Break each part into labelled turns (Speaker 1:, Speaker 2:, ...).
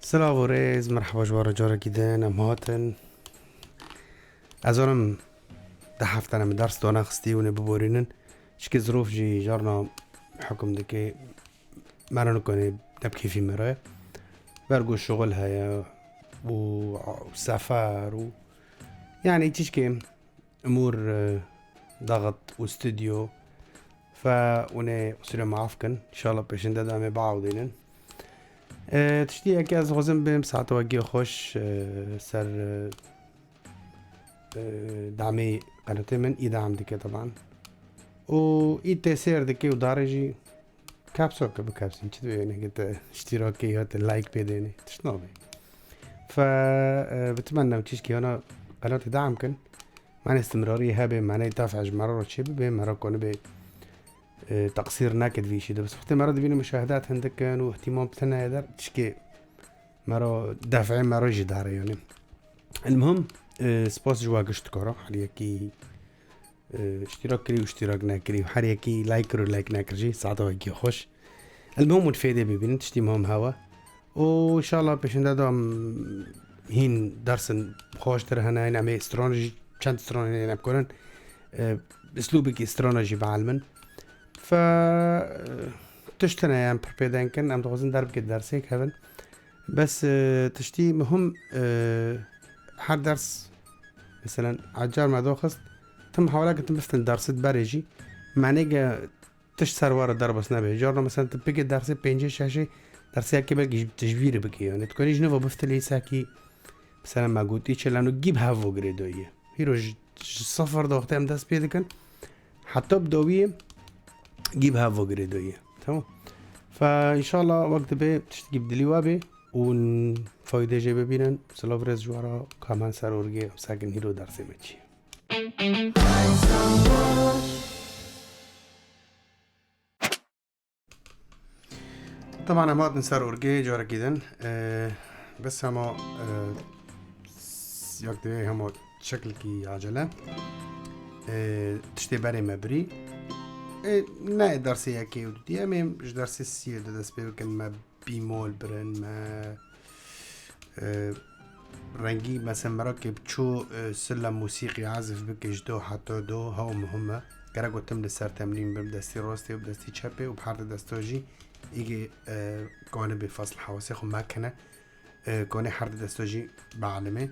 Speaker 1: سلام و ریز مرحبا جوارا جارا گیدن امهاتن از آنم ده هفته نمی درس دانه خستی و نببورینن چکی ظروف جی جارنا حکم دکی مرانو کنه دب کیفی مرای برگو شغل هیا و سفر و يعني تشكي امور ضغط واستوديو فانا اسرع معفكن ان شاء الله باش ندعم بعضنا تشتي اكي از غزم بهم ساعات وقي خوش سر دعمي قناة من يدعم دكي طبعا و تسير دكي ودارجي كابسو بكابسين كده يعني قلت اشتراكي هات اللايك بيديني تشنو بي فبتمنى تشكي انا قناة دعمكن معنى استمرارية هابي معنى دافع مرة شبه بهم مرة كونه بي تقصير ناكد في شيء بس وقت مرة بينا مشاهدات عندك كانوا اهتمام بتنا يقدر تشكي مرة دافعين مرة جدار يعني المهم سباس جوا قشت كورا حريكي اشتراك كري واشتراك ناكري وحريكي لايكر ولايك ناكرجي ساعته ويكي خوش المهم متفيدة ببين تشتي مهم هوا وإن شاء الله باش ندادم هين درس خوش تر هنا نعمل استراتيجي چند استراتيجي نعمل كورن اسلوبك استراتيجي بعلمن ف تشتنا يعني بربيدان كن ام تغزن درب كده درسيك هبن بس تشتي مهم هر درس مثلا عجار ما دوخست تم حوالك تم بستن درست بريجي معنى تش سروار دربس نبي جارنا مثلا تبقى درس بينجي شاشي درسي اكي بلقي تجبير بكي يعني تكوني جنوبا بفتلي ساكي مثلا ما قلت ايش لانه جيب هافو جريدويه هيروج صفر دوخت ام دست بيدكن حتى بدويه جيب هافو جريدويه تمام فان شاء الله وقت بي تجيب دليوابي ونفايده جي ببينن سلافرز جوارا كمان سرورجي ساكن هيرو درسي مچي طبعا ما نسار اورجي جوارا كيدن بس هما وقت بي هما شكل كي عجله تشتي بري مبري نه درسی اکی و دیگه میم درسی سیه دست بیکن ما بیمول برن ما رنگی مثلا مراکب چو سلم موسیقی عزف بکش دو حتی دو ها مهمه گره گفتم لسر تمرین بم دستی راستی و دستی چپه و بحرد دستاجی ایگه کانه به فصل حواسه خو مکنه کانه حرد دستاجی بعلمه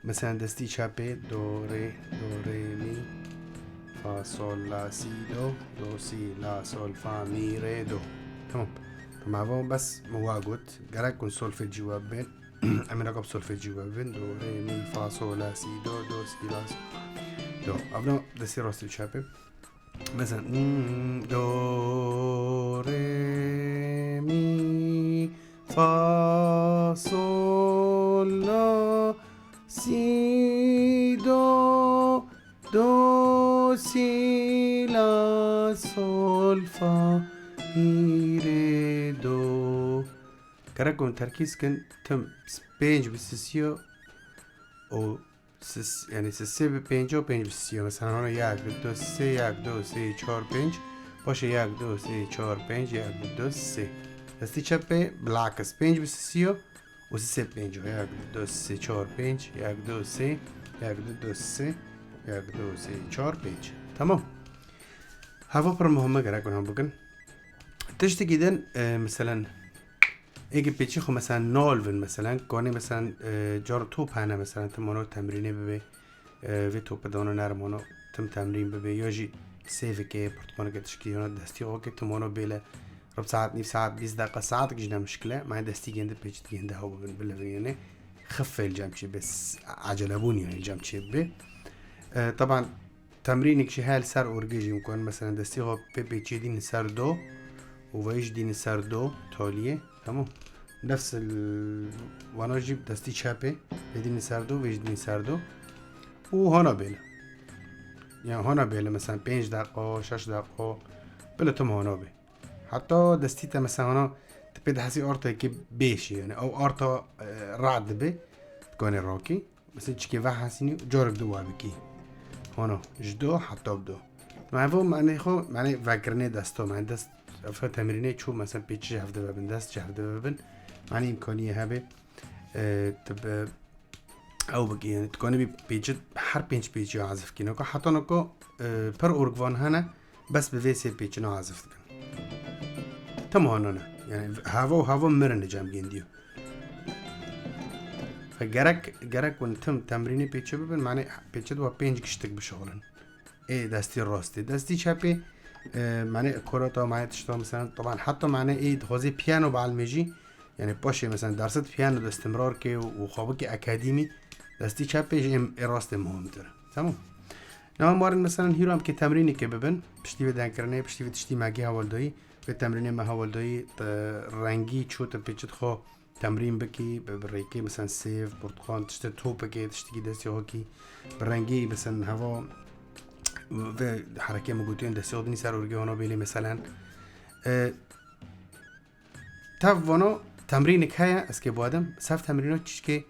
Speaker 1: مثلا دستی چپه دو ری می فا سول لا سي دو دو سي لا سول فا مي ري دو تمام تمام بس مواجد قرأ كون سولفيج جواب بين أمين رقم سولفيج جواب بين دو ري مي فا سول لا سي دو دو سي لا دو قبل دسي راستي شابه مثلا دو ري مي فا سول لا سي دو دو سي لا سول فا مي ري دو كراكم تركيز كن تم بينج بسيسيو او يعني سي بينج او بينج بسيسيو مثلا هنا ياك دو سي چهار بينج باشه ياك دو سي چهار بينج ياك دو سي دستی چپه بالعكس بينج بسيسيو و سي بينج ياك دو سي چهار بينج ياك دو سي ياك دو سي یک دو سه چهار پنج تمام هوا پر مهمه گره کنم بکن تشتی گیدن مثلا اگه پیچی خو مثلا نالون مثلا کانی مثلا جار توپ هنه مثلا تمانو تمرینه ببه وی توپ دانو نرمانو تم تمرین ببه یا جی سیفه که پرتمانو که تشکی یانا دستی خو که تمانو بیله رب ساعت نیف ساعت 20 دقیقه ساعت کجنه مشکله ما دستی گنده پیچت گنده هوا ببین بله یعنی خفه الجمشي بس عجلبوني يعني الجمشي به طبعا تمرينك شهال سر اورجيجي ممكن مثلا دستي هو بي دين سر دو وويش دين سر دو تاليه تمام نفس وانا جيب دستي شابه بدين سر دو ويش دين سر دو وهنا بيله يعني هنا بيله مثلا 5 دقيقه 6 دقيقه بلا تم هنا بي حتى دستي تا مثلا هنا تبي تحسي اورتا كي بيش يعني او اورتا رعد بي تكون الراكي بس تشكي فحسيني جورك دوا بكي هونو جدو حتی بدو معنی خو معنی وگرنه دستو معنی دست افا تمرینه چو مثلا پیچ هفته ببن دست هفته ببن معنی امکانیه هبه تب او بگی یعنی تکانه بی پیچ هر پنج پیچی عزف کنه که حتی نکو پر ارگوان هنه بس به ویسه پیچ نه عزف کن تمام نه یعنی هوا مرن جام گندیو فجرك ونتم تمريني بيتشو ببن معنى بيتشو دوا بينج كشتك بشغلن ايه دستي راستي دستي شابي معنى كوراتا معنى تشتا مثلا طبعا حتى معنى ايه خوزي بيانو بعلمجي يعني باشي مثلا درست بيانو باستمرار كي وخابكي اكاديمي دستي شابي جيم راستي مهمتر تمام نوع مارن مثلا هيرو هم كي تمريني كي ببن بشتي بدان كرنه بشتي تشتي ماجي هوالدوي في تمرين ما هوالدوي رنگي چوت بيچت خو تمرين بكي بريكي مثلا سيف برتقال تشتي تو بكي تشتي دستي هوكي برنگي مثلا هوا و حركه موجودين دستي هودني سر اورجانو بيلي مثلا تافونو تمرينك هيا اسكي بوادم ساف تمرينو تشكي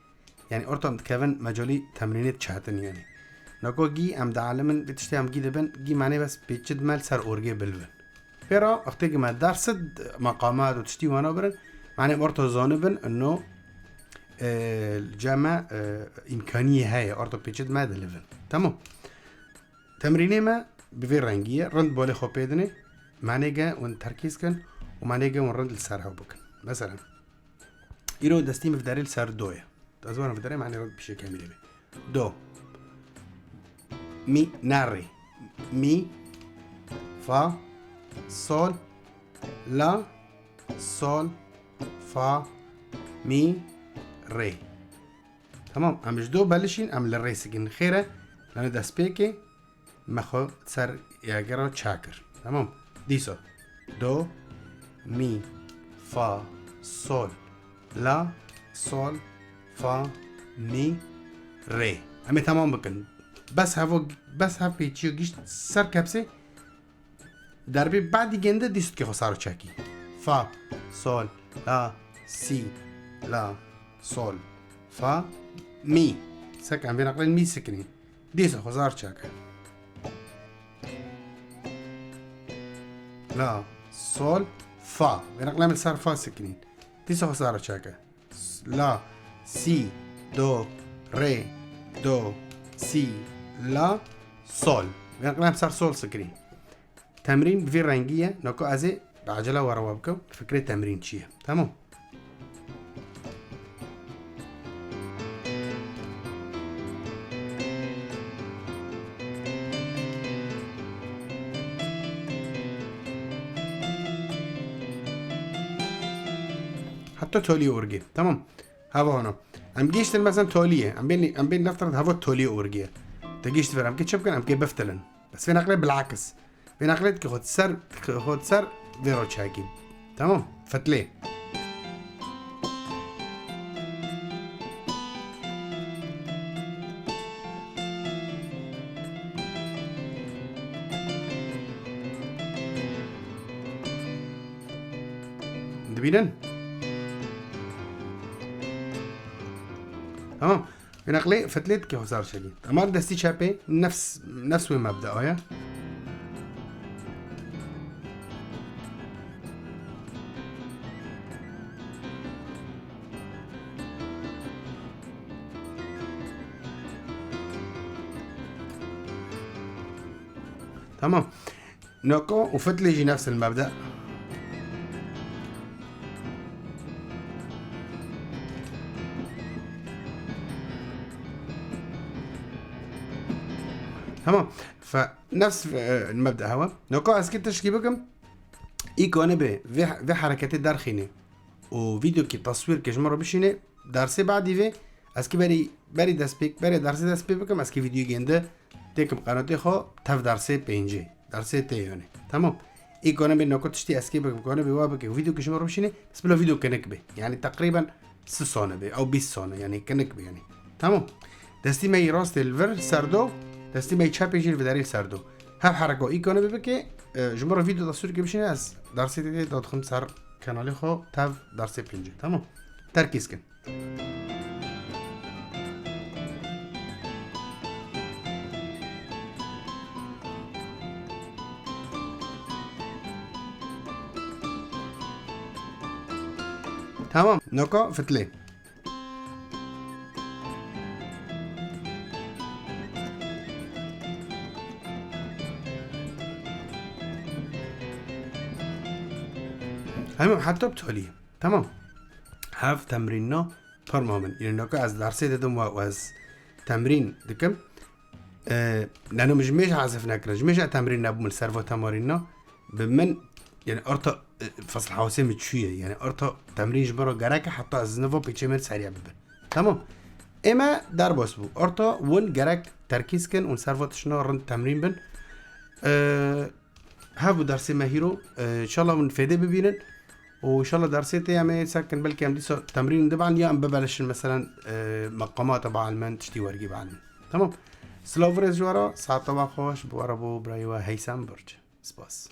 Speaker 1: يعني اورتم كيفن مجالي تمرينات تشاتن يعني نكو جي ام دعلمن بتشتي ام جي دبن جي معناه بس بيتشد مال سر اورجي بلبن فيرا اختي ما درست مقامات وتشتي وانا برن معناه مرتو زانبن انه الجامعة امكانية هاي ارتو بيتشد ما دلبن تمام تمريني ما بفي رنگيه رند بالي خو بيدني معناه جا وان تركيز كن ومعناه جا وان رند السر هاو بكن مثلا يرو دستي مفداري السر دويا تازوانا مفداري معناه رند بشي كامل دو مي ناري مي فا صول لا صول فا مي ري تمام ام مش دو بلشين ام للري سكن خيره لانه دست بيكي مخو سر ياگرا چاكر تمام ديسو دو مي فا صول لا صول فا مي ري امي تمام بكن بس ها پیچیو گیشت سر کپسه دربی بعدی گنده دیست که خسارو چاکی فا سول لا سی لا سول فا می سک هم بینقلین می سکنین دیست خسار چاکه لا سول فا بینقلین سر فا سکنین دیست خسارو چاکه لا سی دو ری دو سی لا صول بنقلام صار صول سكرين تمرين بفي رنگيه نكو ازي بعجله ورا بكم فكره تمرين شيء تمام حتى تولي اورجي تمام هوا هنا ام جيشت مثلا توليه ام بين نفترض هوا توليه اورجيه تجيش تفهم كي تشبكن ام كي بفتلن بس في نقله بالعكس في نقله كي خد سر فيرو تشاكي تمام فتلي دبينن تمام بنقلي فتلت كي صار شديد اما دستي شابي نفس وين مبدا يا تمام نوكو وفتلي يجي نفس المبدا تمام فنفس المبدا هو نوكو اسكت تشكي بكم ايكونه به في حركات الدرخينه وفيديو كي تصوير كجمره بشينه درسي بعدي في اسكي بري دسبيك بري درسي دسبيك بكم اسكي فيديو جنده تكم قناتي خو تف درسي بينجي درسي تيونه تمام ايكونه به نوكو تشتي اسكي بكم كونه به وابك فيديو كجمره بشينه بس بلا فيديو كنكبه يعني تقريبا 6 سنه به او 20 سنه يعني كنكبه يعني تمام دستي مي راست الفر سردو دستي مي تشابيجي الفداري سردو هب حركه ايكونه بك جمره فيديو تصوير كي بشينه از درسي تي دات خمسر كانالي خو تف درسي بينجي تمام تركيز كن تمام نوكا فتلي همین حتی بتولي تمام هاف تمريننا فرمامن يعني نوكا از درسي ددم واز تمرين دكم لانه مش عازف نكرج مش تمرين نبو من سيرفو تماريننا بمن يعني ارتا فصل حواسي متشويه يعني ارتا تمرين جبرو جراك حتى از نوفو بيتشمر سريع ببن تمام اما در باس بو ارتا ون جراك تركيز كن ون سيرفو تشنا رن تمرين بن هابو درسي ماهيرو ان شاء الله من فايده ببينن وان شاء الله درسيتي يعني ساكن بالكي عم دي تمرين طبعا يا ام ببلش مثلا مقامات تبع المن تشتي ورقي بعلم تمام سلوفرز جوارا ساعة طبعا خوش بوارا بو برايوا هيثم برج سباس